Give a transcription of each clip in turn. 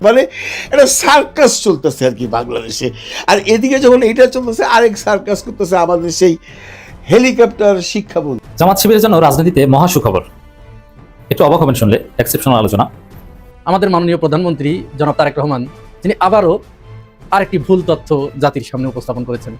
মানে একটা সার্কাস চলতেছে আর কি বাংলাদেশে। আর এদিকে যখন এটা চলতেছে, আরেক সার্কাস করতেছে আমাদের সেই হেলিকপ্টার শিক্ষামন্ত্রী। জামাত শিবিরের জন্য রাজনীতিতে মহা সুখবর। একটু অবাক হবেন শুনলে, এক্সেপশনাল আলোচনা। আমাদের মাননীয় প্রধানমন্ত্রী জনাব তারেক রহমান, তিনি আবারও আরেকটি ভুল তথ্য জাতির সামনে উপস্থাপন করেছেন।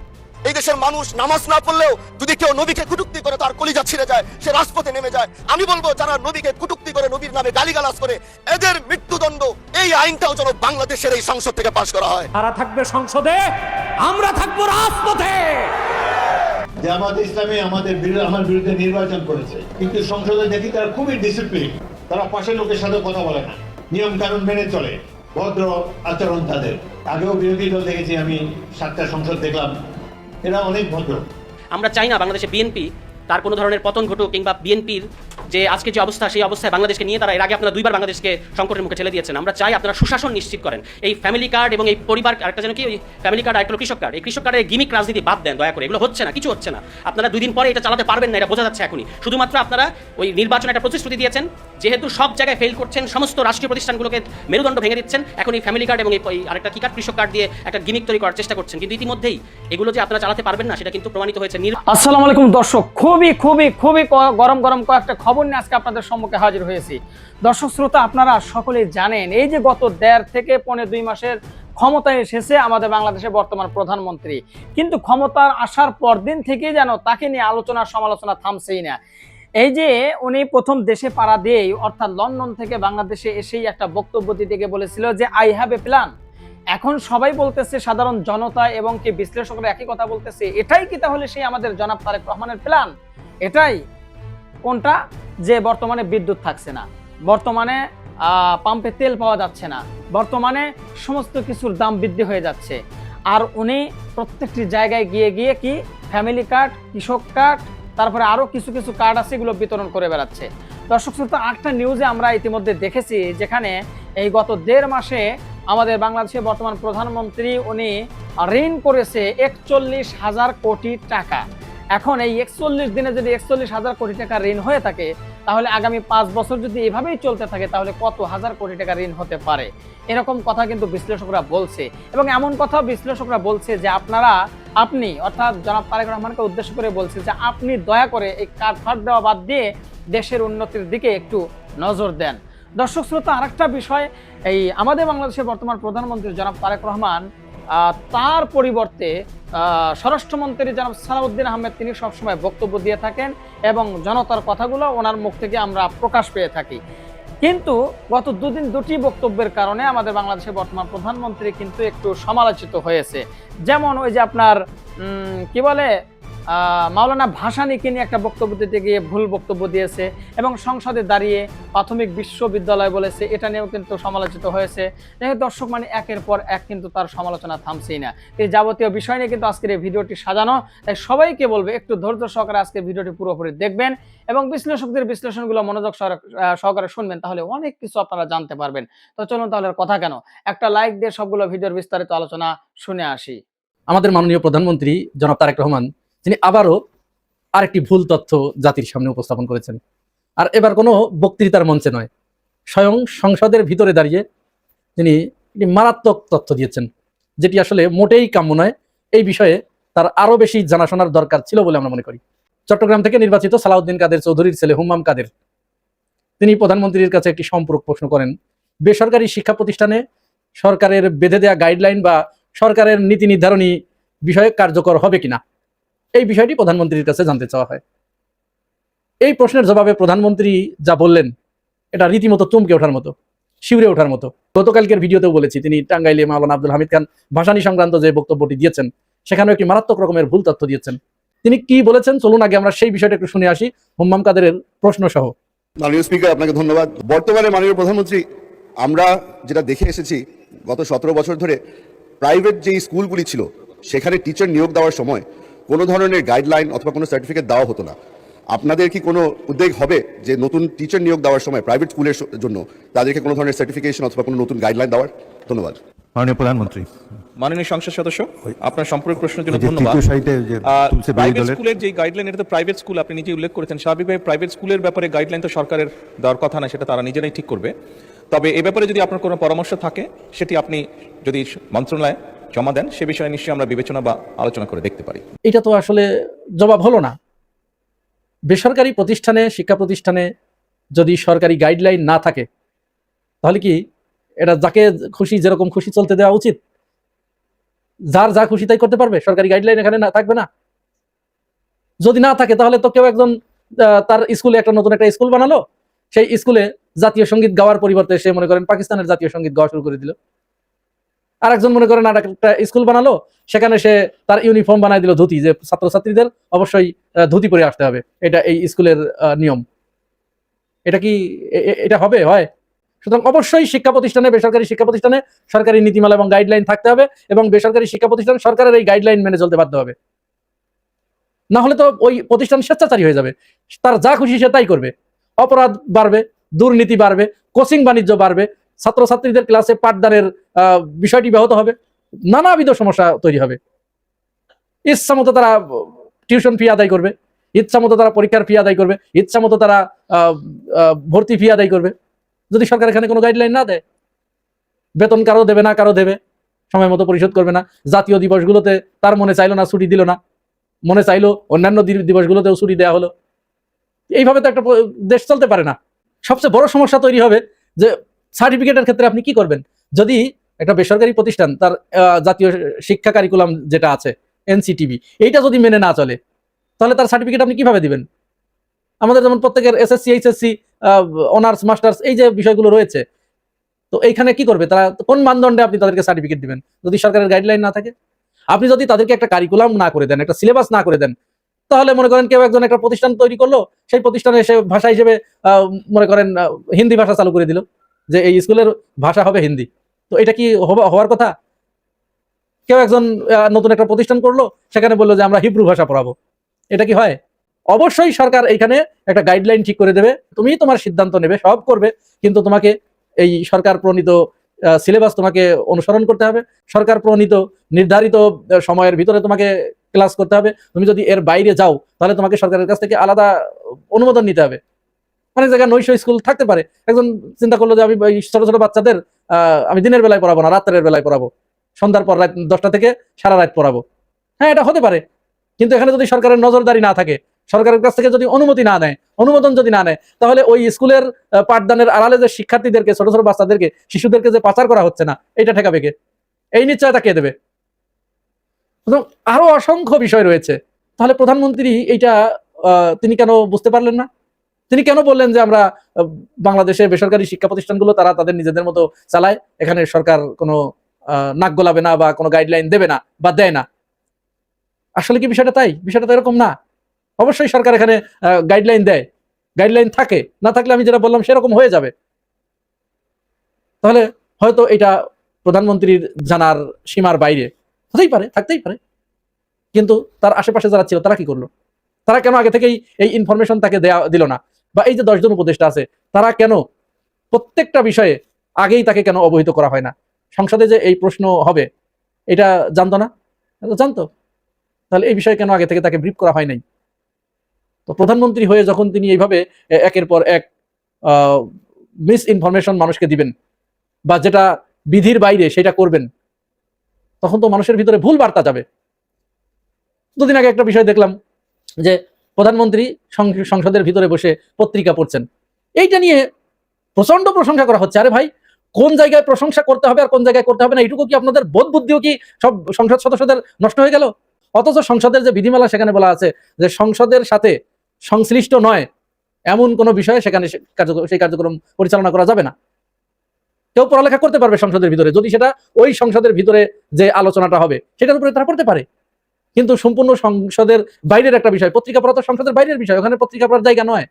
এই দেশের মানুষ নামাজ না পড়লেও যদি কেউ নবীকে কটূক্তি করে তার কলিজা ছিঁড়ে যায়, সে রাজপথে নেমে যায়। আমি বলবো যারা নবীকে কটূক্তি করে, নবীর নামে গালিগালাজ করে, এদের মৃত্যুদণ্ড, এই আইনটাও যেন বাংলাদেশের এই সংসদ থেকে পাশ করা হয়। তারা থাকবে সংসদে, আমরা থাকবো রাজপথে। জামাত ইসলামী আমার বিরুদ্ধে নির্বাচন করেছে, কিন্তু সংসদে দেখি তারা খুবই ডিসিপ্লিন। তারা পাশের লোকের সাথে কথা বলে না, নিয়ম কানুন মেনে চলে, ভদ্র আচরণ তাদের। আগেও বিরোধী দল দেখেছি আমি, 7টা সংসদ দেখলাম, এরা অনেক ভদ্র। আমরা চাই না বাংলাদেশে বিএনপি তার কোনো ধরনের পতন ঘটুক, কিংবা বিএনপির যে আজকে যে অবস্থা, সেই অবস্থায় বাংলাদেশকে নিয়ে তারা এর আগে আপনারা 2বার বাংলাদেশকে সংকটের মুখে ঠেলে দিয়েছেন। আমরা চাই আপনারা সুশাসন নিশ্চিত করেন। এই ফ্যামিলি কার্ড এবং এই পরিবার, আরেকটা যেন কি ওই ফ্যামিলি কার্ড, আরেকটা কৃষক কার্ড, এই কৃষক কার্ডের গিমিক রাজনীতি বাদ দেন দয়া করে। এগুলো হচ্ছে না, কিছু হচ্ছে না। আপনারা 2 দিন পরে এটা চালাতে পারবেন না, এটা বোঝা যাচ্ছে এখনই। শুধুমাত্র আপনারা ওই নির্বাচনে একটা প্রতিশ্রুতি দিয়েছেন, যেহেতু সব জায়গায় ফেল করছেন, সমস্ত রাষ্ট্রীয় প্রতিষ্ঠানগুলোকে মেরুদণ্ড ভেঙে দিচ্ছেন, এখন এই ফ্যামিলি কার্ড এবং এই আরেকটা কি কার্ড, কৃষক কার্ড দিয়ে একটা গিমিক তৈরি করার চেষ্টা করছেন। কিন্তু ইতিমধ্যেই এগুলো যে আপনারা চালাতে পারবেন না, সেটা কিন্তু প্রমাণিত হয়েছে। আসসালামু আলাইকুম দর্শক, খুবই গরম কয়েকটা খবর নিয়ে আজকে আপনাদের সম্মুখে হাজির হয়েছি। দর্শক শ্রোতা, আপনারা সকলেই জানেন, এই যে গত 1.5 থেকে 2.5 মাসের ক্ষমতায় এসেছে আমাদের বাংলাদেশের বর্তমান প্রধানমন্ত্রী, কিন্তু ক্ষমতার আসার পর দিন থেকে যেন তাকে নিয়ে আলোচনা সমালোচনা থামছেই না। এই যে উনি প্রথম দেশে পাড়া দিয়েই, অর্থাৎ লন্ডন থেকে বাংলাদেশে এসেই একটা বক্তব্য দিতে গিয়ে বলেছিল যে আই হ্যাভ এ প্ল্যান। এখন সবাই বলতেছে, সাধারণ জনতা এবং কি বিশ্লেষকরা একই কথা বলতেছে, এটাই কি তাহলে সেই আমাদের জনাব তারেক রহমানের প্ল্যান? এটাই কোনটা? যে বর্তমানে বিদ্যুৎ থাকছে না, বর্তমানে পাম্পে তেল পাওয়া যাচ্ছে না, বর্তমানে সমস্ত কিছুর দাম বৃদ্ধি হয়ে যাচ্ছে, আর উনি প্রত্যেকটি জায়গায় গিয়ে কি ফ্যামিলি কার্ড, কৃষক কার্ড, তারপরে আরও কিছু কার্ড আছে, এগুলো বিতরণ করে বেড়াচ্ছে। দর্শক শ্রোতা, একটা নিউজে আমরা ইতিমধ্যে দেখেছি, যেখানে এই গত 1.5 মাসে আমাদের বাংলাদেশের বর্তমান প্রধানমন্ত্রী উনি ঋণ করেছে 41,000 কোটি টাকা। এখন এই 41 দিনে যদি 41,000 কোটি টাকা ঋণ হয়ে থাকে, তাহলে আগামী 5 বছর যদি এভাবেই চলতে থাকে, তাহলে কত হাজার কোটি টাকা ঋণ হতে পারে, এরকম কথা কিন্তু বিশ্লেষকরা বলছে। এবং এমন কথা বিশ্লেষকরা বলছে যে আপনি অর্থাৎ জনাব তারেক রহমানকে উদ্দেশ্য করে বলছে যে আপনি দয়া করে এই কার্ড ফাট দেওয়া বাদ দিয়ে দেশের উন্নতির দিকে একটু নজর দেন। দর্শক শ্রোতা, আরেকটা বিষয়, এই আমাদের বাংলাদেশের বর্তমান প্রধানমন্ত্রী জনাব তারেক রহমান, তার পরিবর্তে স্বরাষ্ট্রমন্ত্রী জনাব সালাউদ্দিন আহমেদ, তিনি সবসময় বক্তব্য দিয়ে থাকেন এবং জনতার কথাগুলো ওনার মুখ থেকে আমরা প্রকাশ পেয়ে থাকি। কিন্তু গত 2 দিন 2টি বক্তব্যের কারণে আমাদের বাংলাদেশের বর্তমান প্রধানমন্ত্রী কিন্তু একটু সমালোচিত হয়েছে। যেমন ওই যে আপনার কি বলে, মাওলানা ভাসানীকে নিয়ে একটা বক্তব্য দিতে গিয়ে ভুল বক্তব্য দিয়েছে, এবং সংসদে দাঁড়িয়ে প্রাথমিক বিশ্ববিদ্যালয় বলেছে, এটা নিয়েও কিন্তু সমালোচিত হয়েছে। দর্শক, মানে একের পর এক কিন্তু তার সমালোচনা থামছেই না। এই যাবতীয় বিষয় নিয়ে কিন্তু আজকের এই ভিডিওটি সাজানো, তাই সবাইকে বলবে একটু ধৈর্য সহকারে আজকের ভিডিওটি পুরোপুরি দেখবেন এবং বিশ্লেষকদের বিশ্লেষণগুলো মনোযোগ সহকারে শুনবেন, তাহলে অনেক কিছু আপনারা জানতে পারবেন। তো চলুন তাহলে কথা কেন, একটা লাইক দিয়ে সবগুলো ভিডিওর বিস্তারিত আলোচনা শুনে আসি। আমাদের মাননীয় প্রধানমন্ত্রী জনাব তারেক রহমান, তিনি আবারও আরেকটি ভুল তথ্য জাতির সামনে উপস্থাপন করেছেন। আর এবার কোনো বক্তৃতার মঞ্চে নয়, স্বয়ং সংসদের ভিতরে দাঁড়িয়ে তিনি একটি মারাত্মক তথ্য দিয়েছেন, যেটি আসলে মোটেই কাম্য নয়। এই বিষয়ে তার আরও বেশি জানাশোনার দরকার ছিল বলে আমরা মনে করি। চট্টগ্রাম থেকে নির্বাচিত সালাউদ্দিন কাদের চৌধুরীর ছেলে হুম্মাম কাদের, তিনি প্রধানমন্ত্রীর কাছে একটি সম্পূরক প্রশ্ন করেন। বেসরকারি শিক্ষা প্রতিষ্ঠানে সরকারের বেঁধে দেওয়া গাইডলাইন বা সরকারের নীতি নির্ধারণী বিষয়ে কার্যকর হবে কিনা, এই বিষয়টি প্রধানমন্ত্রীর কাছে জানতে চাওয়া হয়। এই প্রশ্নের জবাবে প্রধানমন্ত্রী যা বললেন, এটা রীতিমতো চমকে ওঠার মতো, শিউরে ওঠার মতো। গতকালকের ভিডিওতেও বলেছি, তিনি টাঙ্গাইলে মাওলানা আব্দুল হামিদ খান ভাসানী সংক্রান্ত যে বক্তব্যটি দিয়েছেন, সেখানেও একটি মারাত্মক রকমের ভুল তথ্য দিয়েছেন। তিনি কি বলেছেন, চলুন আগে আমরা সেই বিষয়টা একটু শুনে আসি, হুম্মাম কাদেরের প্রশ্ন সহ। মাননীয় স্পিকার, আপনাকে ধন্যবাদ। বর্তমানে মাননীয় প্রধানমন্ত্রী, আমরা যেটা দেখে এসেছি গত 17 বছর ধরে, প্রাইভেট যেই স্কুলগুলি ছিল সেখানে টিচার নিয়োগ দেওয়ার সময় কোনো ধরনের গাইডলাইন অথবা কোনো সার্টিফিকেট দেওয়া হতো না। আপনাদের কি কোনো উদ্যোগ হবে যে নতুন টিচার নিয়োগ দেওয়ার সময় প্রাইভেট স্কুলের জন্য তাদেরকে কোনো ধরনের সার্টিফিকেশন অথবা কোনো নতুন গাইডলাইন দেওয়ার? ধন্যবাদ। মাননীয় প্রধানমন্ত্রী। মাননীয় সংসদ সদস্য, আপনার সম্পূর্ণ প্রশ্নের জন্য ধন্যবাদ। প্রাইভেট স্কুলের যে গাইডলাইন, এটা তো প্রাইভেট স্কুল, আপনি নিজে উল্লেখ করেছেন। স্বাভাবিকভাবে প্রাইভেট স্কুলের ব্যাপারে গাইডলাইন তো সরকারের দেওয়ার কথা না, সেটা তারা নিজেরাই ঠিক করবে। তবে এ ব্যাপারে যদি আপনার কোনো পরামর্শ থাকে সেটি আপনি যদি মন্ত্রণালয়ে জমা দেন, সে বিষয়ে নিশ্চয়ই আমরা বিবেচনা বা আলোচনা করে দেখতে পারি। এটা তো আসলে জবাব হলো না। বেসরকারি প্রতিষ্ঠানে, শিক্ষা প্রতিষ্ঠানে যদি সরকারি গাইডলাইন না থাকে তাহলে কি এটা যাকে খুশি যেরকম খুশি চলতে দেওয়া উচিত? যার যা খুশি তাই করতে পারবে? সরকারি গাইডলাইন এখানে না থাকবে না? যদি না থাকে তাহলে তো কেউ একজন তার স্কুলে একটা নতুন একটা স্কুল বানালো, সেই স্কুলে জাতীয় সঙ্গীত গাওয়ার পরিবর্তে সে মনে করেন পাকিস্তানের জাতীয় সঙ্গীত গাওয়া শুরু করে দিল। আর একজন মনে করেন আর একটা স্কুল বানালো, সেখানে সে তার ইউনিফর্ম বানাই দিল ধুতি, যে ছাত্রছাত্রীদের অবশ্যই ধুতি পরে আসতে হবে, এটা এই স্কুলের নিয়ম। এটা কি এটা হবে? হয়? সুতরাং অবশ্যই শিক্ষা প্রতিষ্ঠানে, বেসরকারি শিক্ষা প্রতিষ্ঠানে সরকারি নীতিমালা এবং গাইডলাইন থাকতে হবে, এবং বেসরকারি শিক্ষা প্রতিষ্ঠান সরকারের এই গাইডলাইন মেনে চলতে বাধ্য হবে। না হলে তো ওই প্রতিষ্ঠান স্বেচ্ছাচারী হয়ে যাবে, তার যা খুশি সে তাই করবে। অপরাধ বাড়বে, দুর্নীতি বাড়বে, কোচিং বাণিজ্য বাড়বে, ছাত্রছাত্রীদের ক্লাসে পাঠদানের বিষয়টি ব্যাহত হবে, নানাবিধ সমস্যা তৈরি হবে। ইচ্ছা মতো তারা টিউশন ফি আদায় করবে, ইচ্ছা মতো তারা পরীক্ষার ফি আদায় করবে, ইচ্ছা মতো তারা ভর্তি ফি আদায় করবে, যদি সরকার এখানে কোনো গাইডলাইন না দেয়। বেতন কারো দেবে না, কারো দেবে, সময় মতো পরিশোধ করবে না। জাতীয় দিবসগুলোতে তার মনে চাইলো না, ছুটি দিল না, মনে চাইলো অন্যান্য দিবসগুলোতেও ছুটি দেওয়া হলো। এইভাবে তো একটা দেশ চলতে পারে না। সবচেয়ে বড় সমস্যা তৈরি হবে যে সার্টিফিকেটের ক্ষেত্রে আপনি কি করবেন? যদি একটা বেসরকারি প্রতিষ্ঠান তার জাতীয় শিক্ষা কারিকুলাম যেটা আছে এনসিটিবি, এইটা যদি মেনে না চলে, তাহলে তার সার্টিফিকেট আপনি কিভাবে দিবেন? আমাদের যেমন প্রত্যেকের এসএসসি, এইচএসসি, অনার্স, মাস্টার্স, এই যে বিষয়গুলো রয়েছে, তো এইখানে কি করবে তারা? কোন মানদণ্ডে আপনি তাদেরকে সার্টিফিকেট দিবেন যদি সরকারের গাইডলাইন না থাকে? আপনি যদি তাদেরকে একটা কারিকুলাম না করে দেন, একটা সিলেবাস না করে দেন, তাহলে মনে করেন কেউ একজন একটা প্রতিষ্ঠান তৈরি করলো, সেই প্রতিষ্ঠানে সে ভাষা হিসেবে মনে করেন হিন্দি ভাষা চালু করে দিল, যে এই স্কুলের ভাষা হবে হিন্দি। তো এটা কি হওয়ার কথা? কেউ একজন নতুন একটা প্রতিষ্ঠান করলো, সেখানে বললো যে আমরা হিব্রু ভাষা পড়াবো, এটা কি হয়? অবশ্যই সরকার এখানে একটা গাইডলাইন ঠিক করে দেবে, তুমি তোমার সিদ্ধান্ত নেবে, সব করবে, কিন্তু তোমাকে এই সরকার প্রণীত সিলেবাস তোমাকে অনুসরণ করতে হবে, সরকার প্রণীত নির্ধারিত সময়ের ভিতরে তোমাকে ক্লাস করতে হবে। তুমি যদি এর বাইরে যাও তাহলে তোমাকে সরকারের কাছ থেকে আলাদা অনুমোদন নিতে হবে। অনেক জায়গায় নৈশ স্কুল থাকতে পারে, একজন চিন্তা করলো যে আমি ছোট ছোট বাচ্চাদের আমি দিনের বেলায় পড়াবো না, রাত্রের বেলায় পড়াবো, সন্ধ্যার পর রাত 10টা থেকে সারা রাত পড়াবো। হ্যাঁ, এটা হতে পারে, কিন্তু এখানে যদি সরকারের নজরদারি না থাকে, সরকারের কাছ থেকে যদি অনুমতি না নেয়, অনুমোদন যদি না নেয়, তাহলে ওই স্কুলের পাঠদানের আড়ালে যে শিক্ষার্থীদেরকে, ছোট ছোট বাচ্চাদেরকে, শিশুদেরকে যে পাচার করা হচ্ছে না, এটা ঠেকাবে কে? এই নিশ্চয়তা কে দেবে? আরো অসংখ্য বিষয় রয়েছে। তাহলে প্রধানমন্ত্রী এইটা তিনি কেন বুঝতে পারলেন না? তিনি কেন বললেন যে আমরা বাংলাদেশের বেসরকারি শিক্ষা প্রতিষ্ঠানগুলো তারা তাদের নিজেদের মতো চালায়, এখানে সরকার কোনো নাক গলাবে না বা কোনো গাইডলাইন দেবে না বা দেয় না? আসলে কি বিষয়টা তাই? বিষয়টা তো এরকম না। অবশ্যই সরকার এখানে গাইডলাইন দেয়, গাইডলাইন থাকে, না থাকলে আমি যেটা বললাম সেরকম হয়ে যাবে। তাহলে হয়তো এটা প্রধানমন্ত্রীর জানার সীমার বাইরে হতেই পারে, থাকতেই পারে, কিন্তু তার আশেপাশে যারা ছিল তারা কি করলো? তারা কেন আগে থেকেই এই ইনফরমেশন তাকে দিল না? বা এই যে 10 জন উপদেষ্টা আছে, তারা কেন প্রত্যেকটা বিষয়ে আগেই তাকে কেন অবহিত করা হয় না? সংসদে যে এই প্রশ্ন হবে এটা জানতো না? জানতো, তাহলে এই বিষয়ে কেন আগে থেকে তাকে ব্রিফ করা হয় নাই? তো প্রধানমন্ত্রী হয়ে যখন তিনি এইভাবে একের পর এক মিস ইনফরমেশন মানুষকে দিবেন, বা যেটা বিধির বাইরে সেটা করবেন, তখন তো মানুষের ভিতরে ভুল বার্তা যাবে। দুদিন আগে একটা বিষয় দেখলাম যে প্রধানমন্ত্রী সংসদের ভিতরে বসে পত্রিকা পড়ছেন, এইটা নিয়ে প্রচন্ড প্রশংসা করা হচ্ছে। আরে ভাই, কোন জায়গায় প্রশংসা করতে হবে আর কোন জায়গায় করতে হবে না, এইটুকু কি আপনাদের বোধ বুদ্ধিও কি সব সংসদ সদস্যদের নষ্ট হয়ে গেল? অথচ সংসদের যে বিধিমালা সেখানে বলা আছে যে সংসদের সাথে সংশ্লিষ্ট নয় এমন কোনো বিষয়ে সেখানে সেই কার্যক্রম পরিচালনা করা যাবে না। কেউ পড়ালেখা করতে পারবে সংসদের ভিতরে, যদি সেটা ওই সংসদের ভিতরে যে আলোচনাটা হবে সেটার উপরে তারা পড়তে পারে, কিন্তু সম্পূর্ণ সংসদের বাইরের একটা বিষয়, পত্রিকা পড়া তো সংসদের বাইরের বিষয়, ওখানে পত্রিকা পড়ার জায়গা নয়।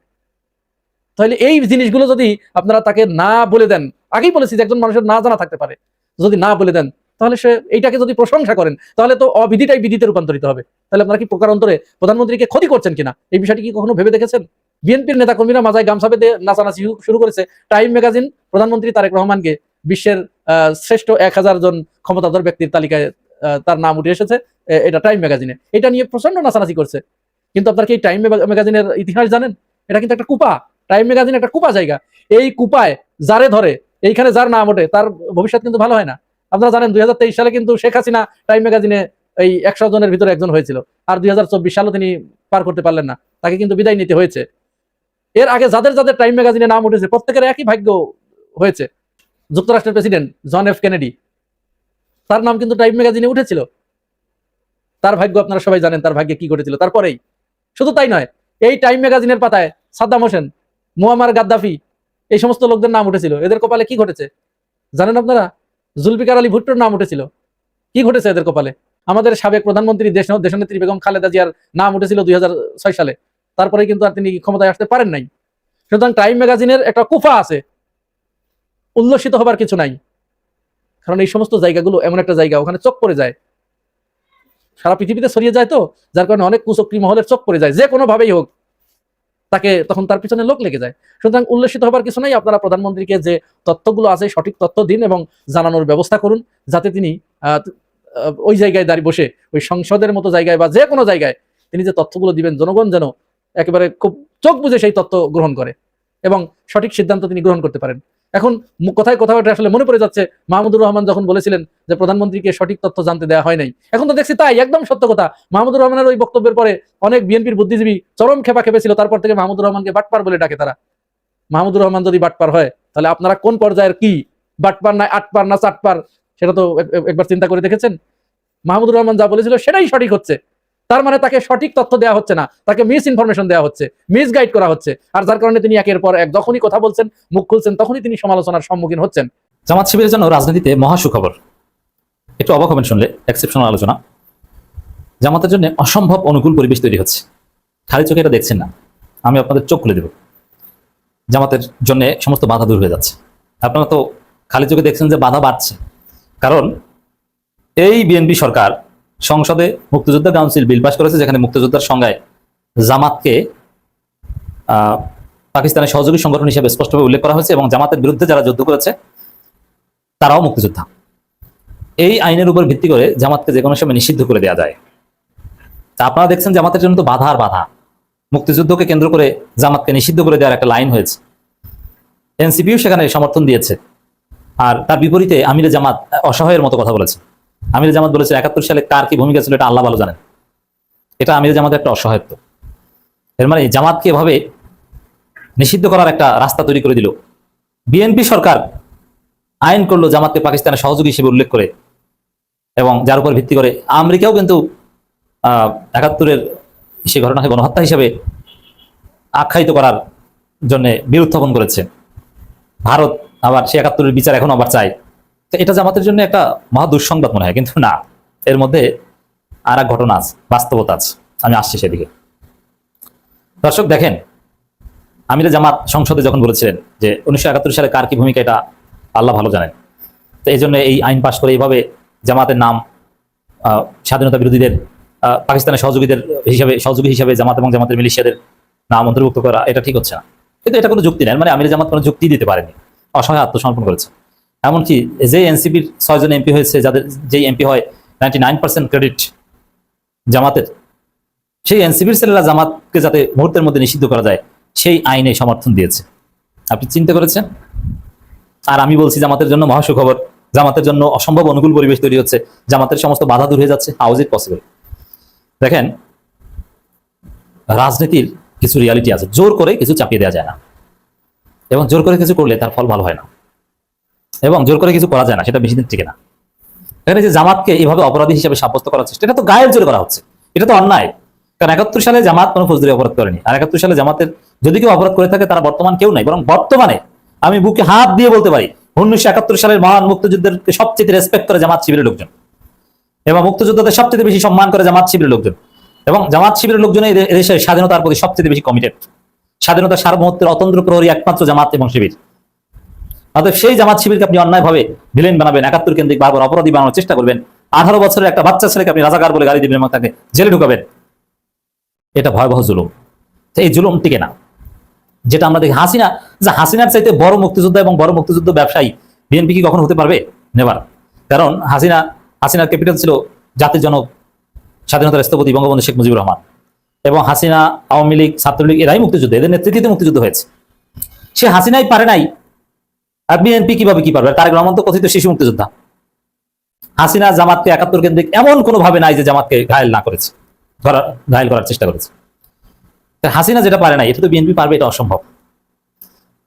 তাহলে এই জিনিসগুলো যদি আপনারা তাকে না বলে দেন, আগেই বলেছি যে একজন মানুষের না জানা থাকতে পারে, যদি না বলে দেন তাহলে সে এইটাকে যদি প্রশংসা করেন তাহলে তো অবিধিটাই বিধিতে রূপান্তরিত হবে। তাহলে আপনারা কি প্রকারান্তরে প্রধানমন্ত্রীকে ক্ষতি করছেন কিনা, এই বিষয়টি কি কখনো ভেবে দেখেছেন? বিএনপির নেতাকর্মীরা মাজায় গামছা বেঁধে নাচানাচি শুরু করেছে। টাইম ম্যাগাজিন প্রধানমন্ত্রী তারেক রহমানকে বিশ্বের শ্রেষ্ঠ 1000 জন ক্ষমতাধর ব্যক্তির তালিকায় তার নাম উঠে এসেছে, এটা টাইম ম্যাগাজিনে। এটা নিয়ে প্রচন্ড নাচানাচি করছে। কিন্তু আপনারা কি টাইম ম্যাগাজিনের ইতিহাস জানেন? এটা কিন্তু একটা কুপা, টাইম ম্যাগাজিন একটা কুপা জায়গা। এই কুপায় যারে ধরে এইখানে যার নাম ওঠে তার ভবিষ্যৎ কিন্তু ভালো হয় না। আপনারা জানেন 2023 সালে কিন্তু শেখ হাসিনা টাইম ম্যাগাজিনে এই 100 জনের ভিতরে একজন হয়েছিল, আর 2024 সালে তিনি পার করতে পারলেন না, তাকে কিন্তু বিদায় নিতে হয়েছে। এর আগে যাদের যাদের টাইম ম্যাগাজিনে নাম উঠেছে প্রত্যেকের একই ভাগ্য হয়েছে। যুক্তরাষ্ট্রের প্রেসিডেন্ট জন এফ কেনেডি, তার নাম কিন্তু টাইম ম্যাগাজিনে উঠেছিল। তার ভাগ্য আপনারা সবাই জানেন, তার ভাগ্যে কি ঘটেছিল। তারপরেই শুধু তাই নয়, এই টাইম ম্যাগাজিনের পাতায় সাদ্দাম হোসেন, মুয়াম্মার গাদ্দাফি, এই সমস্ত লোকদের নাম উঠেছিল। এদের কপালে কি ঘটেছে জানেন আপনারা? জুলফিকার আলী ভুট্টোর নাম উঠেছিল। কি ঘটেছে এদের কপালে? আমাদের সাবেক প্রধানমন্ত্রী দেশনেত্রী বেগম খালেদা জিয়ার নাম উঠেছিল 2006 সালে, তারপরে কিন্তু আর তিনি ক্ষমতায় আসতে পারেন নাই। সুতরাং টাইম ম্যাগাজিনের একটা কুফা আছে, উল্লসিত হবার কিছু নাই। কারণ এই সমস্ত জায়গাগুলো এমন একটা জায়গা, ওখানে চোখ পড়ে যায়, সারা পৃথিবীতে ছড়িয়ে যায়, তো যার কারণে অনেক কুচক্রী মহলের চোখ পড়ে যায়, যে কোনো ভাবেই হোক তাকে তখন তার পিছনে লোক লেগে যায়। সুতরাং উল্লসিত হবার কিছু নাই। আপনারা প্রধানমন্ত্রীকে যে তথ্যগুলো আছে সঠিক তথ্য দিন এবং জানানোর ব্যবস্থা করুন, যাতে তিনি ওই জায়গায় দাঁড়িয়ে বসে ওই সংসদের মতো জায়গায় বা যে কোনো জায়গায় তিনি যে তথ্যগুলো দিবেন, জনগণ যেন একেবারে খুব চোখ বুঝে সেই তথ্য গ্রহণ করে এবং সঠিক সিদ্ধান্ত তিনি গ্রহণ করতে পারেন। এখন কথায় আসলে মনে পড়ে যাচ্ছে মাহমুদুর রহমান যখন বলেছিলেন যে প্রধানমন্ত্রীকে সঠিক তথ্য জানতে দেওয়া হয় নাই। এখন তো দেখছি তাই, একদম সত্য কথা। মাহমুদুর রহমানের ওই বক্তব্যের পরে অনেক বিএনপির বুদ্ধিজীবী চরম খেপা খেপেছিল, তারপর থেকে মাহমুদুর রহমানকে বাটপার বলে ডাকে তারা। মাহমুদুর রহমান যদি বাটপার হয় তাহলে আপনারা কোন পর্যায়ের কি বাটপার না আটপার না চাটপার, সেটা তো একবার চিন্তা করে দেখেছেন? মাহমুদুর রহমান যা বলেছিল সেটাই সঠিক হচ্ছে, তার মানে তাকে সঠিক তথ্য দেওয়া হচ্ছে না, তাকে মিস ইনফরমেশন দেওয়া হচ্ছে, মিস গাইড করা হচ্ছে। আর যার কারণে তিনি একের পর এক যখনই কথা বলছেন, মুখ খুলছেন, তখনই তিনি সমালোচনার সম্মুখীন হচ্ছেন। জামাত শিবিরের জন্য রাজনীতিতে মহা সুখবর। একটু অবাক হবেন শুনলে, এক্সেপশনাল আলোচনা। জামাতের জন্য অসম্ভব অনুকূল পরিবেশ তৈরি হচ্ছে। খালি চোখে এটা দেখছেন না, আমি আপনাদের চোখ খুলে দেব। জামাতের জন্য সমস্ত বাধা দূর হয়ে যাচ্ছে। আপনারা তো খালি চোখে দেখছেন যে বাধা বাড়ছে, কারণ এই বিএনপি সরকার সংসদে মুক্তিযোদ্ধা কাউন্সিল বিল পাস করেছে, যেখানে মুক্তিযোদ্ধার সংজ্ঞায় জামাতকে পাকিস্তানের সহযোগী সংগঠন হিসেবে স্পষ্টভাবে উল্লেখ করা হয়েছে এবং জামাতের বিরুদ্ধে যারা যুদ্ধ করেছে তারাও মুক্তিযোদ্ধা। এই আইনের উপর ভিত্তি করে জামাতকে যে কোনো সময় নিষিদ্ধ করে দেওয়া যায়। তা আপনারা দেখছেন জামাতের জন্য তো বাধা আর বাধা। মুক্তিযুদ্ধকে কেন্দ্র করে জামাতকে নিষিদ্ধ করে দেওয়ার একটা লাইন হয়েছে, এনসিপিও সেখানে সমর্থন দিয়েছে। আর তার বিপরীতে আমিরে জামাত অসহায়ের মতো কথা বলেছে। আমিরে জামাত বলেছে 71 সালে কার কি ভূমিকা ছিল এটা আল্লাহ ভালো জানেন। এটা আমিরে জামাতের একটা অসহায়ত্ব। এর মানে জামাতকে এভাবে নিষিদ্ধ করার একটা রাস্তা তৈরি করে দিল। বিএনপি সরকার আইন করলো জামাতকে পাকিস্তানের সহযোগী হিসেবে উল্লেখ করে, এবং যার উপর ভিত্তি করে আমেরিকাও কিন্তু 71-এর সেই ঘটনাকে গণহত্যা হিসেবে আখ্যায়িত করার জন্য বিল উত্থাপন করেছে। ভারত আবার সেই 71-এর বিচার এখন আবার চায়। তো এটা জামাতের জন্য একটা মহা দুঃসংবাদ মনে হয়, কিন্তু না, এর মধ্যে আর এক ঘটনা আছে, বাস্তবতা আছে। আমি আসছি সেদিকে। দর্শক দেখেন, আমিরে জামাত সংসদে যখন বলেছিলেন যে 1971 সালে কার কি ভূমিকা এটা আল্লাহ ভালো জানেন, তো এই জন্য এই আইন পাশ করে এইভাবে জামাতের নাম স্বাধীনতা বিরোধীদের পাকিস্তানের সহযোগী হিসেবে জামাত এবং জামাতের মিলিশিয়াদের নাম অন্তর্ভুক্ত করা এটা ঠিক হচ্ছে না। কিন্তু এটা কোনো যুক্তি নেই, মানে আমিরে জামাত কোনো যুক্তি দিতে পারেনি, অসহায় আত্মসমর্পণ করেছে। এমনকি যে এনসিপির 6 জন এমপি হয়েছে, যাদের যেই এমপি হয় 99% ক্রেডিট জামাতের, সেই এনসিপির ছেলেরা জামাতকে যাতে মুহূর্তের মধ্যে নিষিদ্ধ করা যায় সেই আইনে সমর্থন দিয়েছে। আপনি চিন্তা করেছেন? আর আমি বলছি জামাতের জন্য মহা সুখবর, জামাতের জন্য অসম্ভব অনুকূল পরিবেশ তৈরি হচ্ছে, জামাতের সমস্ত বাধা দূর হয়ে যাচ্ছে। How is it possible? দেখেন, রাজনীতির কিছু রিয়ালিটি আছে, জোর করে কিছু চাপিয়ে দেওয়া যায় না, এবং জোর করে কিছু করলে তার ফল ভালো হয় না, এবং জোর করে কিছু করা যায় না, সেটা বেশি দিন টিকে না। এখানে যে জামাতকে এইভাবে অপরাধী হিসেবে সাব্যস্ত করার চেষ্টা, এটা তো গায়ের জোরে করা হচ্ছে, এটা তো অন্যায়। কারণ 71 সালে জামাত কোনো ফৌজদারি অপরাধ করেনি, আর 71 সালে জামাতের যদি কেউ অপরাধ করে থাকে তারা বর্তমান কেউ নাই, বরং বর্তমানে আমি বুকে হাত দিয়ে বলতে পারি 1971 সালের মহান মুক্তিযুদ্ধের সবচেয়ে রেসপেক্ট করে জামাত শিবিরের লোকজন, এবং মুক্তিযোদ্ধাদের সবচেয়ে বেশি সম্মান করে জামাত শিবিরের লোকজন, এবং জামাত শিবিরের লোকজন এই দেশের স্বাধীনতার প্রতি সবচেয়ে বেশি কমিটেড। স্বাধীনতার সার্বভৌমত্বের অতন্ত্র প্রহরী একমাত্র জামাত এবং শিবির। অতএব সেই জামাত শিবিরকে আপনি অন্যায়ভাবে ভিলেন বানাবেন, 71 কেন্দ্রিক বারবার অপরাধী বানানোর চেষ্টা করবেন, 18 বছরের একটা বাচ্চা ছেলেকে আপনি রাজাকার বলে গালি দিবেন এবং তাকে জেলে ঢুকাবেন, এটা ভয়াবহ জুলুম। এই জুলুম টিকে না। যেটা আমরা দেখি হাসিনার চাইতে বড় মুক্তিযোদ্ধা এবং বড় মুক্তিযুদ্ধ ব্যবসায়ী বিএনপি কি কখনো হতে পারবে? নেভার। কারণ হাসিনার ক্যাপিটাল ছিল জাতির জনক, স্বাধীনতার স্থপতি বঙ্গবন্ধু শেখ মুজিবুর রহমান, এবং হাসিনা, আওয়ামী লীগ, ছাত্রলীগ এরাই মুক্তিযুদ্ধ, এদের নেতৃত্বে মুক্তিযুদ্ধ হয়েছে। সে হাসিনাই পারে নাই আর বিএনপি কিভাবে কি পারবে? তারেক রহমান তো কথিত শিশু মুক্তিযোদ্ধা। হাসিনা জামাতকে ৭১ কেন্দ্রিক এমন কোনো ভাবে নাই যে জামাতকে ঘায়েল না করেছে, ঘায়েল করার চেষ্টা করেছে। হাসিনা যেটা পারে না এটা তো বিএনপি পারবে, এটা অসম্ভব।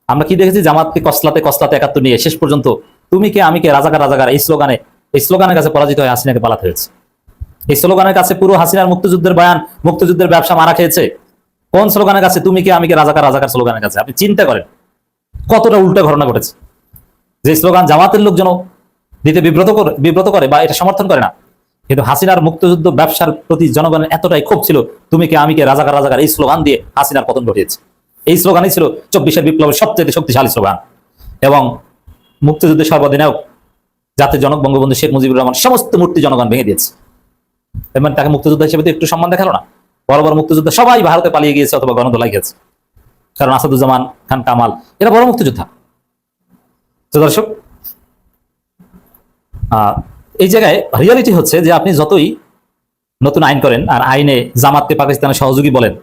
আমরা কি দেখেছি? জামাতকে কসলাতে কসলাতে ৭১ নিয়ে শেষ পর্যন্ত তুমি কে আমি কে, রাজাকার রাজাকার এই স্লোগানের কাছে পরাজিত হয়ে হাসিনাকে পালাতে হয়েছে। এই স্লোগানের কাছে পুরো হাসিনার মুক্তিযুদ্ধের বয়ান, মুক্তিযুদ্ধের ব্যবসা মারা খেয়েছে। কোন স্লোগানের কাছে? তুমি কে আমি কে, রাজাকার রাজাকার স্লোগানের কাছে। আপনি চিন্তা করেন কতটা উল্টা ঘটনা ঘটেছে। যে স্লোগান জামাতের লোকজন দিতে বিব্রত করে বা এটা সমর্থন করে না, কিন্তু হাসিনার মুক্তিযুদ্ধ ব্যবসার প্রতি জনগণের এতটাই ক্ষোভ ছিল, তুমি কে আমি কে, রাজাকার রাজাকার এই স্লোগান দিয়ে হাসিনার পতন ঘটিয়েছে। এই স্লোগানই ছিল ২৪-এর বিপ্লবের সবচেয়ে শক্তিশালী স্লোগান এবং মুক্তিযুদ্ধের সর্বাধিনায়ক জাতির জনক বঙ্গবন্ধু শেখ মুজিবুর রহমান সমস্ত মূর্তি জনগণ ভেঙে দিয়েছে। মানে তাকে মুক্তিযোদ্ধা হিসেবে তো একটু সম্মান দেখালো না। বড় বড় মুক্তিযোদ্ধা সবাই ভারতে পালিয়ে গিয়েছে অথবা গণধোলাই গেছে, কারণ আসাদুজ্জামান খান কামাল এরা বড় মুক্তিযোদ্ধা। তো দর্শক, এই জায়গায় রিয়ালিটি হচ্ছে যে আপনি যতই নতুন আইন করেন আর আইনে জামাতকে পাকিস্তানের সহযোগী বলেন,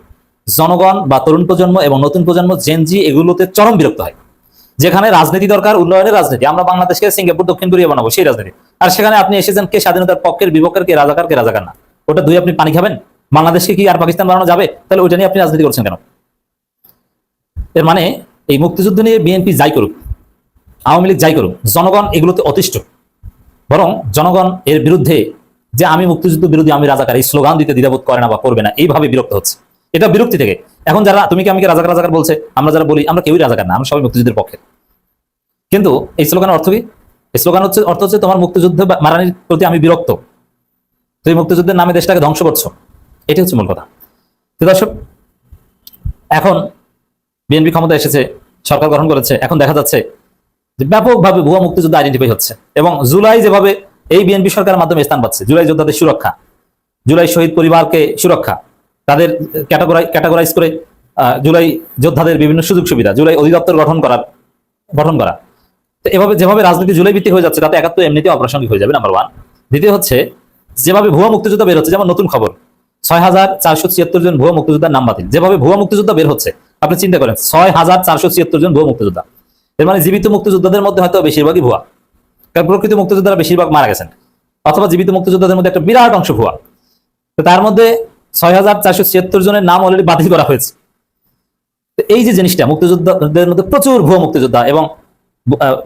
জনগণ বা তরুণ প্রজন্ম এবং নতুন প্রজন্ম জেনজি এগুলোতে চরম বিরক্ত হয়। যেখানে রাজনীতি দরকার, উন্নয়নের রাজনীতি, আমরা বাংলাদেশকে সিঙ্গাপুর দক্ষিণ কোরিয়া বানাবো সেই রাজনীতি, আর সেখানে আপনি এসেছেন কে স্বাধীনতার পক্ষের বিপক্ষের, কে রাজাকার না। ওটা দুই আপনি পানি খাবেন? বাংলাদেশকে কি আর পাকিস্তান বানানো যাবে? তাহলে ওইটা নিয়ে আপনি রাজনীতি করছেন কেন? এর মানে এই মুক্তিযুদ্ধ নিয়ে বিএনপি যাই করুক, আওয়ামী লীগ যাই করুক, জনগণ এগুলোতে অতিষ্ঠ। বরং জনগণ এর বিরুদ্ধে যে আমি মুক্তিযুদ্ধ বিরোধী, আমি রাজাকার, এই স্লোগান দিতে দ্বিধাবোধ করে না বা করবে না, এইভাবে বিরক্ত হচ্ছে। এটা বিরক্তি থেকে। এখন যারা তুমি কি আমি রাজাকার বলছে, আমরা যারা বলি আমরা কেউই রাজাকার না, আমরা সবাই মুক্তিযুদ্ধের পক্ষে। কিন্তু এই স্লোগানের অর্থ কি? এই স্লোগান অর্থ হচ্ছে তোমার মুক্তিযুদ্ধ মারানির প্রতি আমি বিরক্ত, তুমি মুক্তিযুদ্ধের নামে দেশটাকে ধ্বংস করছো। এটি হচ্ছে মূল কথা। তো দর্শক, এখন বিএনপি ক্ষমতা এসেছে, সরকার গঠন করেছে, এখন দেখা যাচ্ছে যে ব্যাপকভাবে ভুয়া মুক্তিযুদ্ধ আইডেন্টিফাই হচ্ছে এবং জুলাই যেভাবে এই বিএনপি সরকারের মাধ্যমে স্থান পাচ্ছে, জুলাই যোদ্ধাদের সুরক্ষা, জুলাই শহীদ পরিবারকে সুরক্ষা, তাদের ক্যাটাগরাইজ করে জুলাই যোদ্ধাদের বিভিন্ন সুযোগ সুবিধা, জুলাই অধিদপ্তর গঠন করা। তো এভাবে যেভাবে রাজনীতি জুলাই ভিত্তিক হয়ে যাচ্ছে, তাতে ৭১ এমনিতে অপ্রাসঙ্গিক হয়ে যাবে, নাম্বার ওয়ান। দ্বিতীয় হচ্ছে যেভাবে ভুয়া মুক্তিযোদ্ধা বের হচ্ছে, যেমন নতুন খবর ৬,৪৭৬ জন ভুয়া মুক্তিযোদ্ধার নাম বাতিল। যেভাবে ভুয়া মুক্তিযোদ্ধা বের হচ্ছে আপনি চিন্তা করেন, ৬,৪৭৬ জন ভুয়া মুক্তিযোদ্ধা। এর মানে জীবিত মুক্তিযোদ্ধাদের মধ্যে হয়তো বেশিরভাগই ভুয়া, কারণ প্রকৃত মুক্তিযোদ্ধারা বেশিরভাগ মারা গেছেন, অথবা জীবিত মুক্তিযোদ্ধাদের মধ্যে একটা বিরাট অংশ ভুয়া। তো তার মধ্যে ৬,৪৭৬ জনের নাম অলরেডি বাতিল করা হয়েছে। তো এই যে জিনিসটা, মুক্তিযোদ্ধাদের মধ্যে প্রচুর ভুয়া মুক্তিযোদ্ধা এবং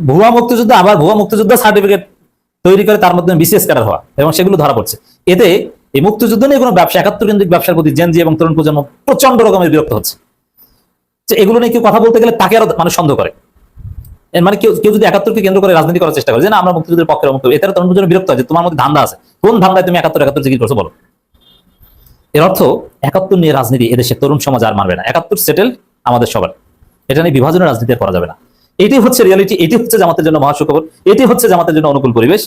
ভুয়া মুক্তিযোদ্ধা আবার ভুয়া মুক্তিযোদ্ধা সার্টিফিকেট তৈরি করে তার মধ্যে বিসিএস ক্যাডার হওয়া, এবং সেগুলো ধরা পড়ছে। এতে এই মুক্তিযুদ্ধ নিয়ে কোনো ব্যবসা, ৭১ কেন্দ্রিক ব্যবসার প্রতি জেনজি এবং তরুণ প্রজন্ম প্রচন্ড রকমের বিরক্ত হচ্ছে। যে এগুলো নিয়ে কেউ কথা বলতে গেলে তাকে আরো মানুষ সন্দেহ করে। এর মানে কেউ যদি ৭১কে কেন্দ্র করে রাজনীতি করার চেষ্টা করে যে না আমরা মুক্তিযুদ্ধের পক্ষে, এতে তরুণ প্রজন্ম বিরক্ত হয় যে তোমার মধ্যে ধান্দা আছে, কোন ধান্দায় তুমি ৭১ জিজ্ঞেস করছো বলো। এর অর্থ ৭১ নিয়ে রাজনীতি এদেশের তরুণ সমাজ আর মানবে না। ৭১ সেটেল আমাদের সবার, এটা নিয়ে বিভাজনের রাজনীতি করা যাবে না। এটি হচ্ছে রিয়ালিটি, এটি হচ্ছে জামাতের জন্য মহাসুখবর, এটি হচ্ছে জামাতের জন্য অনুকূল পরিবেশ,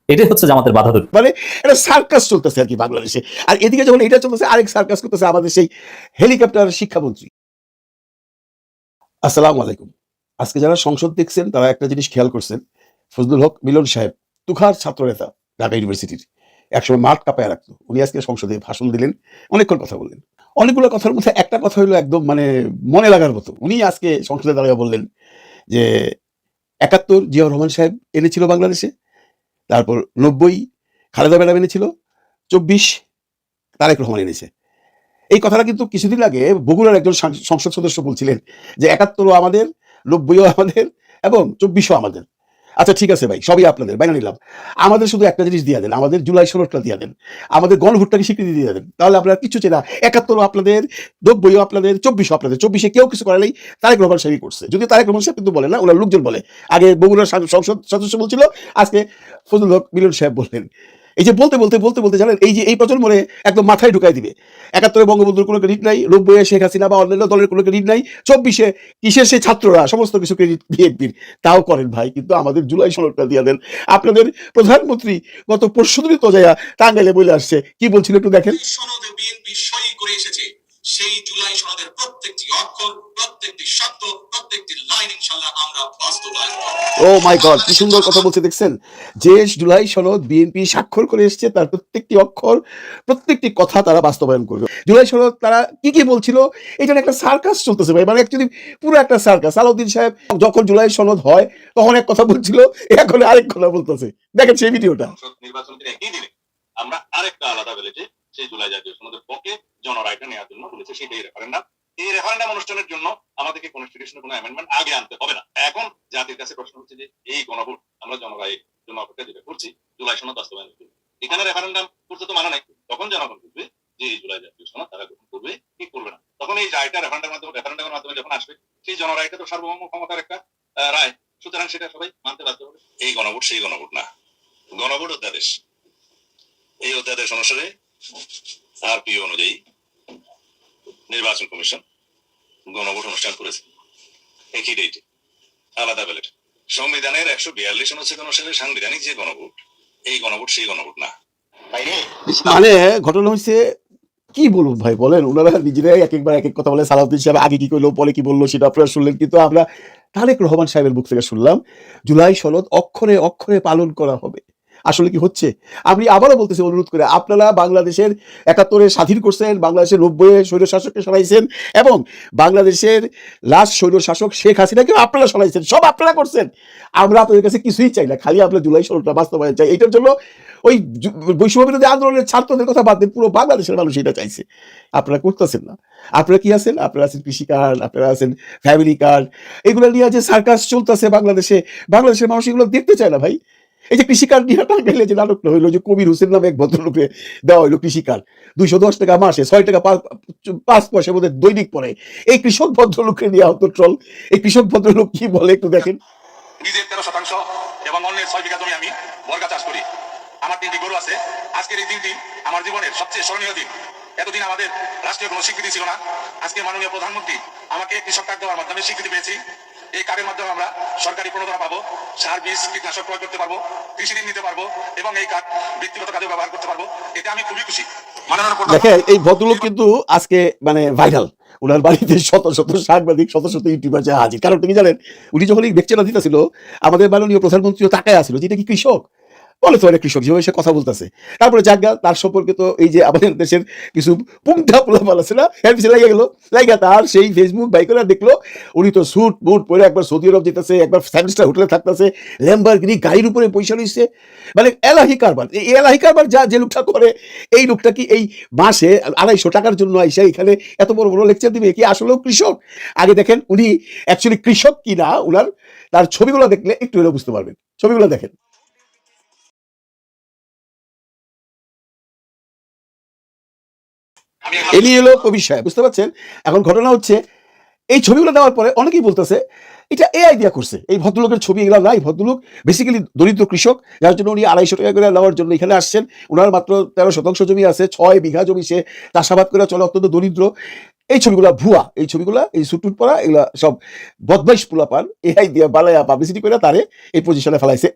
এটি হচ্ছে জামাতের বাধা দূর। মানে এটা সার্কাস চলতেছে আর কি বাংলাদেশে। আর এদিকে যখন এটা চলতেছে, আরেক সার্কাস করতেছে আমাদের সেই হেলিকপ্টার শিক্ষামন্ত্রী। আসসালামু আলাইকুম। আজকে যারা সংসদ দেখছেন তারা একটা জিনিস খেয়াল করছেন, ফজলুল হক মিলন সাহেব, তুখার ছাত্র নেতা, ঢাকা ইউনিভার্সিটির, একসময় মাঠ কাঁপায় রাখতো, উনি আজকে সংসদে ভাষণ দিলেন, অনেকক্ষণ কথা বললেন। অনেকগুলো কথার মধ্যে একটা কথা হলো একদম মানে মনে লাগার মতো। উনি আজকে সংসদে দাঁড়িয়ে বললেন যে ৭১ জিয়াউর রহমান সাহেব এনেছিল বাংলাদেশে, তারপর ৯০ খালেদা ম্যাডাম এনেছিল, ২৪ তারেক রহমান এনেছে। এই কথাটা কিন্তু কিছুদিন আগে বগুড়ার একজন সংসদ সদস্য বলছিলেন যে ৭১ও আমাদের, ৯০ও আমাদের এবং ২৪ও আমাদের। আচ্ছা ঠিক আছে ভাই, সবই আপনাদের, বাইনা নিলাম। আমাদের শুধু একটা জিনিস দিয়ে দেন, আমাদের জুলাই ১৬টা দিয়ে দেন, আমাদের গণভোটটাকে স্বীকৃতি দিয়ে দেন, তাহলে আপনারা কিছু চেনা। ৭১ও আপনাদের, ৯০ও আপনাদের, ২৪ও আপনাদের। ২৪-এ কেউ কিছু করে নাই, তারেক রহমান সাহেবই করছে। যদি তারেক রহমান সাহেব কিন্তু বলে না, ওনার লোকজন বলে। আগে বগুড়ার সংসদ সদস্য বলছিল, আজকে ফজলুল হক মিলন সাহেব বললেন। এই যে বলতে বলতে জানেন, এই যে এই প্রজন্মরে একদম মাথায় ঢুকাই দিবে। ৭১ বঙ্গবন্ধুর কোনো ক্রেডিট নাই, ৯০ শেখ হাসিনা বা অন্যান্য দলের কোনো ক্রেডিট নাই, ২৪-এ কিসের সেই ছাত্ররা, সমস্ত কিছু ক্রেডিট বিএনপির। তাও করেন ভাই, কিন্তু আমাদের জুলাই ১৬টা দিয়ে দেন। আপনাদের প্রধানমন্ত্রী গত পরশুদিনই তো যাইয়া টাঙ্গাইলে বলে আসছে, কি বলছিল একটু দেখেন। সনদে বিএনপি সই করে এসেছে সেই জুলাই সনদের প্রত্যেকটি অক্ষর, প্রত্যেকটি শব্দ, প্রত্যেকটি লাইন ইনশাআল্লাহ আমরা বাস্তবায়ন করব। ও মাই গড, কি সুন্দর কথা বলছে দেখছেন। যে জুলাই সনদ বিএনপি স্বাক্ষর করে এসেছে তার প্রত্যেকটি অক্ষর, প্রত্যেকটি কথা তারা বাস্তবায়ন করবে। জুলাই সনদ তারা কি কি বলছিল, এটা একটা সার্কাস চলতেছে ভাই, মানে অ্যাকচুয়ালি পুরো একটা সার্কাস। আলাউদ্দিন সাহেব যখন জুলাই সনদ হয় তখন এক কথা বলছিল, এখন আরেক কথা বলতেছে। দেখেন সেই ভিডিওটা। নির্বাচনের একই দিনে আমরা আরেকটা আলাদা বেলেটে সেই জুলাই জাতীয় সনদের পক্ষে জনরায়টা নেওয়ার জন্য বলেছে, সেটাই রেফারেন্ডাম। এই রেফারেন্ডাম অনুষ্ঠানের জন্য আমাদেরকে কনস্টিটিউশনে কোনো অ্যামেন্ডমেন্ট আগে আনতে হবে না। এখন জাতির কাছে প্রশ্ন হচ্ছে যে এই গণভোট আমরা জনরায়ের জন্য অপেক্ষা যেটা করছি জুলাই সনদ বাস্তবায়ন করবে, এখানে রেফারেন্ডাম করতে তো মানা নাই। তখন জনগণ বুঝবে যে এই জুলাই জাতীয় সনদ তারা গ্রহণ করবে কি করবে না। তখন এই রায়টা রেফারেন্ডামের মাধ্যমে যখন আসবে, সেই জনরায়টা তো সার্বভৌম ক্ষমতার একটা রায়, সুতরাং সেটা সবাই মানতে বাধ্য হবে। এই গণভোট সেই গণভোট না, গণভোট অধ্যাদেশ। এই অধ্যাদেশ অনুসারে আরপিও অনুযায়ী নির্বাচন কমিশন গণভোট অনুষ্ঠান করেছে একই ডেটে, আলাদা ব্যালট। সংবিধানের 142 অনুচ্ছেদ অনুসারে সাংবিধানিক যে গণভোট, এই গণভোট সেই গণভোট না। মানে ঘটনা হচ্ছে কি বলুন ভাই, বলেন। ওনারা নিজেরাই এক একবার এক এক কথা বলে। সালাউদ্দিন সাহেব আগে কি করলো, পরে কি বললো, সেটা আপনারা শুনলেন। কিন্তু আমরা তারেক রহমান সাহেবের মুখ থেকে শুনলাম জুলাই সনদ অক্ষরে অক্ষরে পালন করা হবে। আসলে কি হচ্ছে? আমি আবারও বলতেছি, অনুরোধ করে, আপনারা বাংলাদেশের 71-এ স্বাধীন করছেন, বাংলাদেশের 90-এ স্বৈরশাসককে সরাইছেন, এবং বাংলাদেশের লাস্ট স্বৈরশাসক শেখ হাসিনাকেও আপনারা সরাইছেন। সব আপনারা করছেন। আমরা আপনাদের কাছে কিছুই চাই না, খালি আমরা জুলাই সনদটা বাস্তবায়ন চাই। এইটার জন্য ওই বৈষম্য বিরোধী আন্দোলনের ছাত্রদের কথা বাদ দিয়ে পুরো বাংলাদেশের মানুষ এটা চাইছে। আপনারা করতেছেন না। আপনারা কি আছেন? আপনারা আছেন কৃষি কার্ড, আপনারা আছেন ফ্যামিলি কার্ড, এগুলো নিয়ে যে সার্কাস চলতেছে বাংলাদেশে, বাংলাদেশের মানুষ এগুলো দেখতে চায় না ভাই। এই যে কৃষি কার্ড নিয়ে টাঙ্গাইলে যে নাটকটা হইলো, যে কবির হোসেন নামে এক ভদ্রলোকে দেওয়া হইলো কৃষি কার্ড, 210 টাকা মাসে, 6 টাকা 5 পয়সার মধ্যে দৈনিক পড়ে। এই কৃষক ভদ্রলোককে নিয়ে হতো ট্রল। এই কৃষক ভদ্রলোক কি বলে একটু দেখেন। নিজের 13% এবং অন্যের 6 বিঘা জমি আমি বর্গা চাষ করি। আমার 3টি গরু আছে। আজকের এই দিনটি আমার জীবনের সবচেয়ে স্মরণীয় দিন। এতদিন আমাদের রাষ্ট্রীয় কোনো স্বীকৃতি ছিল না। আজকে মাননীয় প্রধানমন্ত্রী আমাকে কৃষক কার্ড দেওয়ার মাধ্যমে স্বীকৃতি পেয়েছি। এই কার্ডের মাধ্যমে আমরা সরকারি প্রণোদনা পাবো, সার, বীজ, কীটনাশক ক্রয় করতে পারবো, কৃষি ঋণ নিতে পারবো, এবং এই কার্ড ব্যক্তিগত কাজে ব্যবহার করতে পারবো। এতে আমি খুবই খুশি। দেখেন, এই ভদ্রলোক কিন্তু আজকে মানে ভাইরাল। ওনার বাড়িতে শত শত সাংবাদিক, শত শত ইউটিউবার যা হাজির। কারণ কি জানেন, উনি যখন এই লেকচারটা দিতেছিল, আমাদের মাননীয় প্রধানমন্ত্রীও তাকায় আসছিল যে এটা কি কৃষক বলে, তো অনেক কৃষক যেভাবে সে কথা বলতেছে। তারপরে জায়গা তার সম্পর্কে তো এই যে আমাদের দেশের কিছু পুংটা পোলাপাল আছে না, এর পিছিয়ে লেগে গেল। লাগা তার সেই ফেসবুক বাই করে দেখলো উনি তো স্যুট বুট পরে একবার সৌদি আরব যেতেছে, একবার 7-স্টার হোটেলে থাকতেছে, ল্যাম্বরগিনি গাড়ির উপরে পয়সা নিচ্ছে। মানে এলাহি কারবার। এই এলাহি কারবার যা যে লোকটা করে, এই লোকটা কি এই মাসে 250 টাকার জন্য আইসা এখানে এত বড় বড় লেকচার দিবে? কি আসলেও কৃষক? আগে দেখেন উনি অ্যাকচুয়ালি কৃষক কিনা, উনার তার ছবিগুলো দেখলে একটু হলেও বুঝতে পারবেন। ছবিগুলো দেখেন। এনি এলো কবির সাহেব, বুঝতে পারছেন? এখন ঘটনা হচ্ছে, এই ছবিগুলো দেওয়ার পরে অনেকেই বলতেছে এটা এআই দিয়া করছে। এই ভদ্রলোকের ছবি এগুলো নাই। ভদ্রলোক বেসিক্যালি দরিদ্র কৃষক, যার জন্য উনি 250 টাকা করে নেওয়ার জন্য এখানে আসছেন। ওনার মাত্র 13% জমি আছে, 6 বিঘা জমি, সে চাষাবাদ করে চলে, অত্যন্ত দরিদ্র। এই ছবিগুলা ভুয়া। এই ছবিগুলা, এই সুটুট পরা, এগুলা সব বদমাইশ পোলাপান এআই দিয়ে বালায়া পাবলিসিটি করে তারে এই পজিশনে ফেলাইছে।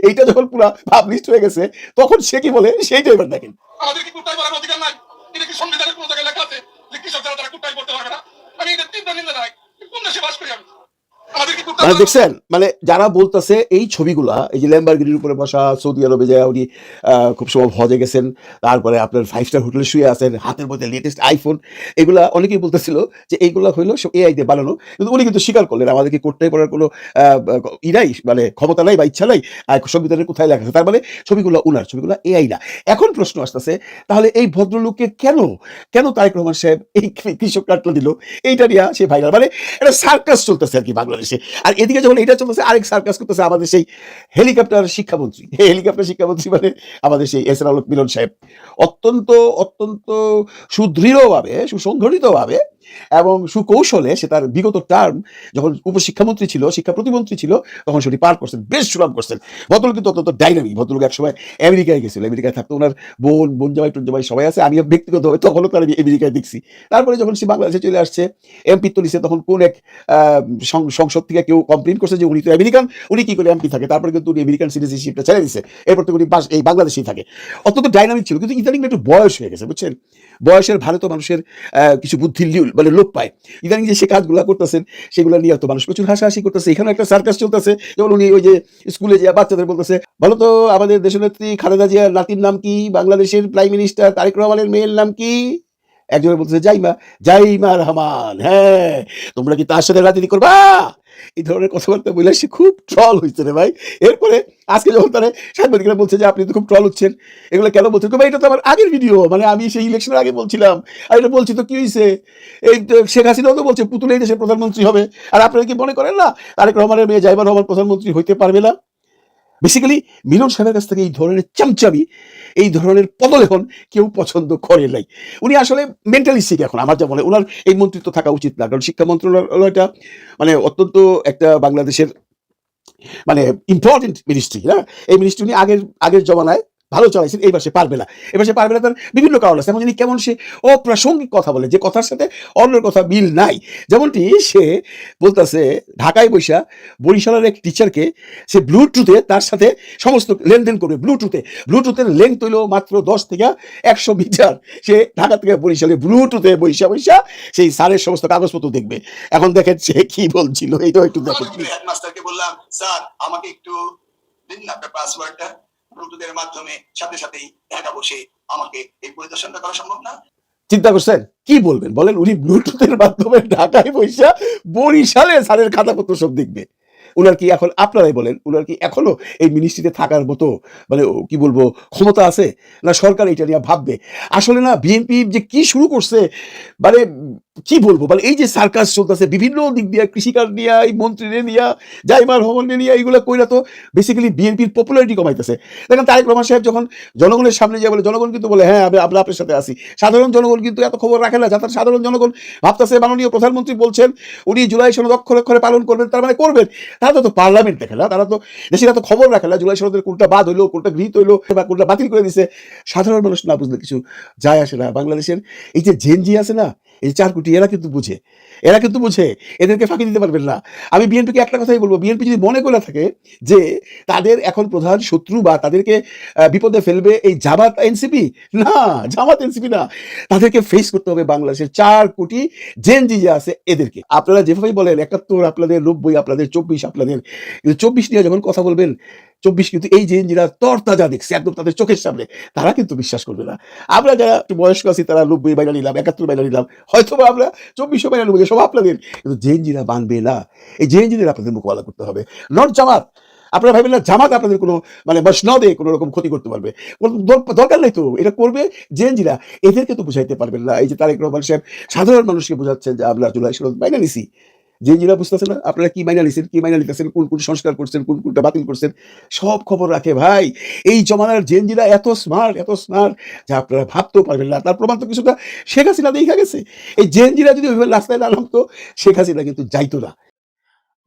এইটা যখন পুরা পাবলিশড হয়ে গেছে, তখন সে কি বলে সেইটা এবার দেখেন। আমাদের কি কুটাই করার অধিকার নাই? এটা কি সংবিধানের কোনো জায়গায় লেখা আছে যে কৃষক যারা তারা কুটাই করতে পারবে না? আমি এটা তীব্র নিন্দা জানাই। কোন দেশে বাস করি আমি? আমাদের কি কুটাই মানে দেখছেন, মানে যারা বলতেছে এই ছবিগুলা, এই যে ল্যাম্বরগিনির উপরে বসা, সৌদি আরবে যায় উনি খুব সময় হজে গেছেন, তারপরে আপনার 5-স্টার হোটেলে শুয়ে আছেন, হাতের মধ্যে লেটেস্ট আইফোন, এগুলা অনেকেই বলতেছিল যে এইগুলা হইলো সব এআই দিয়ে বানানো। কিন্তু উনি কিন্তু স্বীকার করলেন আমাদেরকে করতে পারার কোনো নাই, মানে ক্ষমতা নাই বা ইচ্ছা নাই, সংবিধানের কোথায় লেখা আছে। তার মানে ছবিগুলো উনার, ছবিগুলো এআই না। এখন প্রশ্ন আসতেছে, তাহলে এই ভদ্রলোককে কেন তারেক রহমান সাহেব এই কৃষক কার্ডটা দিল? এইটা নিয়ে সে ভাইরাল। মানে একটা সার্কাস চলতেছে আর কি বাংলাদেশে। আর এদিকে যখন এটা চলতেছে, আরেক সার্কাস করতেছে আমাদের সেই হেলিকপ্টার শিক্ষামন্ত্রী। হেলিকপ্টার শিক্ষামন্ত্রী মানে আমাদের সেই এস এর মিলন সাহেব। অত্যন্ত সুদৃঢ়ভাবে, সুসংগঠিতভাবে এবং সুকৌশলে সে তার বিগত টার্ম যখন উপশিক্ষামন্ত্রী ছিল, শিক্ষা প্রতিমন্ত্রী ছিল, তখন সেটি পার করছেন, বেশ সুনাম করছেন। ভদ্রলোক কিন্তু অত্যন্ত ডাইনামিক। ভদ্রলোক একসময় আমেরিকায় গেছিল, আমেরিকায় থাকতো, ওনার বোন জামাই টুন সবাই আছে। আমি ব্যক্তিগতভাবে তখনও তার আমেরিকায় দেখছি। তারপরে যখন সে বাংলাদেশে চলে আসছে, এমপি তো নিছে, তখন কোন এক সংসদ থেকে কেউ কমপ্লেন করছে যে উনি তো আমেরিকান, উনি কি করে এমপি থাকে। তারপরে কিন্তু উনি আমেরিকান সিটিজেনশিপটা ছেড়ে দিচ্ছে, এরপর তো উনি এই বাংলাদেশেই থাকে। অত্যন্ত ডাইনামিক ছিল। কিন্তু ইদানিং একটু বয়স হয়ে গেছে, বুঝছেন? বয়সের ভারে তো মানুষের কিছু বুদ্ধির মানে লোপ পায়। ইদানিং যে সে কাজগুলো করতেছেন সেগুলো নিয়ে তো মানুষ প্রচুর হাসাহাসি করতেছে। এখানে একটা সার্কাস চলতেছে, যেমন উনি ওই যে স্কুলে যে বাচ্চাদের বলতেছে, বলো তো আমাদের দেশনেত্রী খালেদা জিয়ার নাতির নাম কি, বাংলাদেশের প্রাইম মিনিস্টার তারেক রহমানের মেয়ের নাম কি? একজনের বলতেছে জাইমা, জাইমা রহমান। হ্যাঁ, তোমরা কি তার সাথে রাজনীতি করবা? এই ধরনের কথাবার্তা বলে সে খুব ট্রল হয়েছে রে ভাই। এরপরে আজকে যখন তারা সাংবাদিকরা বলছে যে আপনি তো খুব ট্রল হচ্ছেন, এগুলো কেন বলছেন? ভাই এটা তো আমার আগের ভিডিও, মানে আমি সেই ইলেকশনের আগে বলছিলাম। আর এটা বলছি তো কি হয়েছে? এই তো শেখ হাসিনাও তো বলছে পুতুল এই দেশের প্রধানমন্ত্রী হবে। আর আপনারা কি মনে করেন না তারেক রহমানের মেয়ে জাইমা রহমান প্রধানমন্ত্রী হইতে পারবে না? বেসিক্যালি মিলন সাহেবের কাছ থেকে এই ধরনের চামচামি, এই ধরনের পদলেখন কেউ পছন্দ করে নাই। উনি আসলে মেন্টালি সিক এখন আমার যা মনে হয়। ওনার এই মন্ত্রিত্ব থাকা উচিত না, কারণ শিক্ষা মন্ত্রণালয়টা মানে অত্যন্ত একটা বাংলাদেশের মানে ইম্পর্টেন্ট মিনিস্ট্রি। হ্যাঁ, এই মিনিস্ট্রি উনি আগের জমানায় ভালো চালাইছেন, এইবার সে পারবে না। এবার সে পারবে না, তার বিভিন্ন কারণ আছে। এমন জানি কেমন সে অপ্রাসঙ্গিক কথা বলে, যে কথার সাথে অন্যের কথা মিল নাই। যেমনটি সে বলতেছে ঢাকায় বৈশা বরিশালের এক টিচারকে সে ব্লুটুথে তার সাথে সমস্ত লেনদেন করবে। ব্লুটুথের লেন্থ হইল মাত্র 10 থেকে 100 মিটার। সে ঢাকা থেকে বরিশালে ব্লুটুথে বৈশা সেই স্যারের সমস্ত কাগজপত্র দেখবে। এখন দেখেন সে কি বলছিল, এইটাও একটু দেখেন। হেডমাস্টারকে বললাম, স্যার আমাকে একটু দিন না আপনার পাসওয়ার্ডটা, ব্লুটুথের মাধ্যমে সাথে সাথেই ঢাকা বসে আমাকে এই পরিদর্শনটা করা সম্ভব না? চিন্তা করছেন কি বলবেন বলেন? উনি ব্লুটুথের মাধ্যমে ঢাকায় বৈশা বরিশালে স্যারের খাতাপত্র সব দেখবে। উনার কি এখন, আপনারাই বলেন, উনার কি এখনো এই মিনিস্ট্রিতে থাকার মতো মানে কি বলবো ক্ষমতা আছে? না সরকার এটা নিয়ে ভাববে? আসলে না বিএনপি যে কি শুরু করছে, মানে কি বলবো, মানে এই যে সার্কাস চলতেছে বিভিন্ন দিক দিয়ে, কৃষিকাজ নিয়ে, এই মন্ত্রীদের নিয়ে, জাইমা রহমানের নিয়ে, এইগুলো কইরা তো বেসিক্যালি বিএনপির পপুলারিটি কমাইতেছে। দেখেন তারেক রহমান সাহেব যখন জনগণের সামনে যায় বলে, জনগণ কিন্তু বলে হ্যাঁ আমরা আপনার সাথে আছি। সাধারণ জনগণ কিন্তু এত খবর রাখে না। যাতে সাধারণ জনগণ ভাবতেছে মাননীয় প্রধানমন্ত্রী বলছেন উনি জুলাই সনদ অক্ষরে অক্ষরে পালন করবেন, তার মানে করবেন। তারা তো পার্লামেন্ট দেখে না, তারা তো দেশের এত খবর রাখে না জুলাই সনদের কোনটা বাদ হইলো, কোনটা গৃহীত হইলো বা কোনটা বাতিল করে দিছে। সাধারণ মানুষ না বুঝলে কিছু যায় আসে না। বাংলাদেশের এই যে জেনজি আছে না, এই 4 কোটি, এরা কিন্তু বুঝে, এদেরকে ফাঁকি দিতে পারবেন না। আমি বিএনপিকে একটা কথাই বলবো, বিএনপি যদি মনে করে থাকে যে তাদের এখন প্রধান শত্রু বা তাদেরকে বিপদে ফেলবে এই জামাত এনসিপি, না, জামাত এনসিপি না, তাদেরকে ফেস করতে হবে বাংলাদেশের 4 কোটি জেনজি যে আছে এদেরকে। আপনারা যেভাবেই বলেন 71 আপনাদের, 90 আপনাদের, 24 আপনাদের, কিন্তু 24 নিয়ে যখন কথা বলবেন, 24 কিন্তু এই জেনজিরা তরতাজা দেখছে একদম তাদের চোখের সামনে, তারা কিন্তু বিশ্বাস করবে না। আমরা যারা একটু বয়স্ক আছি তারা 90 বাইনা নিলাম, 71 বাইনা নিলাম, হয়তো আমরা 24 বাইনা নেবো, সব আপনাদের, কিন্তু জেনজিরা মানবে না। এই জেনজিদের আপনাদের মোকাবেলা করতে হবে, নট জামাত। আপনারা ভাবেন না জামাত আপনাদের কোনো মানে মসনদে কোনো রকম ক্ষতি করতে পারবে, দরকার নেই তো। এটা করবে জেনজিরা, এদেরকে তো বুঝাইতে পারবেন না। এই যে তারেক রহমান সাহেব সাধারণ মানুষকে বোঝাচ্ছেন যে আমরা জুলাই সনদ মাইনা নিছি, জেনজিরা বুঝতেছে না আপনারা কি মাইনা নিছেন, কি মাইনা নিতেছেন, কোন কোন সংস্কার করছেন, কোন কোনটা বাতিল করছেন, সব খবর রাখে ভাই। এই জমানার জেনজিরা এত স্মার্ট যে আপনারা ভাবতেও পারবেন না। তার প্রমাণ তো কিছুটা শেখ হাসিনা দেখা গেছে। এই জেনজিরা যদি ওইভাবে রাস্তায় না নামতো, শেখ হাসিনা কিন্তু যাইতো না।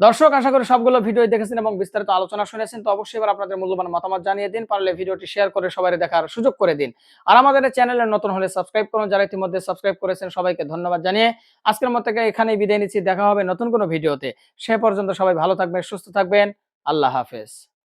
দর্শক, আশা করি সবগুলো ভিডিও দেখেছেন এবং বিস্তারিত আলোচনা শুনেছেন। তো অবশ্যই এবার আপনাদের মূল্যবান মতামত জানিয়ে দিন, পারলে ভিডিওটি শেয়ার করে সবাই দেখার সুযোগ করে দিন। আর আমাদের চ্যানেলে নতুন হলে সাবস্ক্রাইব করুন। যারা ইতিমধ্যে সাবস্ক্রাইব করেছেন সবাইকে ধন্যবাদ জানিয়ে আজকের মতো এখানেই বিদায় নিচ্ছি। দেখা হবে নতুন কোনো ভিডিওতে। সে পর্যন্ত সবাই ভালো থাকবেন, সুস্থ থাকবেন। আল্লাহ হাফেজ।